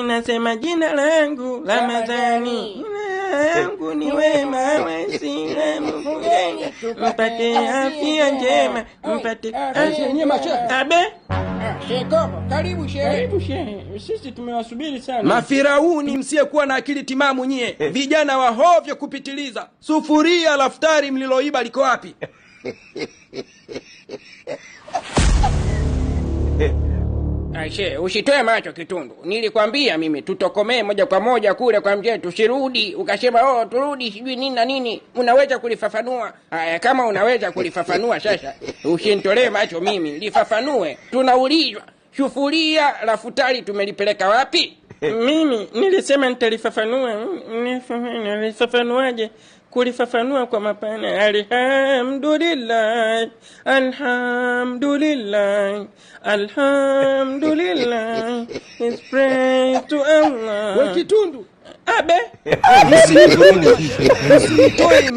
Nasema jina langu Ramadhani, jina langu ni wema Waislamu, mpate afya njema, mpate afya njema. Abe Sheko, karibu shehe. karibu shehe, sisi tumewasubiri sana. Mafirauni msiyekuwa na akili timamu nyie, vijana wa hovyo kupitiliza. Sufuria la futari mliloiba liko wapi? Aishe, usitoe macho Kitundu. Nilikwambia mimi tutokomee moja kwa moja kule kwa mzee, tusirudi. Ukasema turudi sijui nini na nini. Unaweza kulifafanua? Haya, kama unaweza kulifafanua sasa, usinitolee macho mimi. Lifafanue. Tunaulizwa, sufuria la futari tumelipeleka wapi? Mimi nilisema nitalifafanua. Nilifafanuaje? Kulifafanua kwa mapana. Alhamdulillah, alhamdulillah, alhamdulillah, it's praise to Allah. We Kitundu, Abe msitoe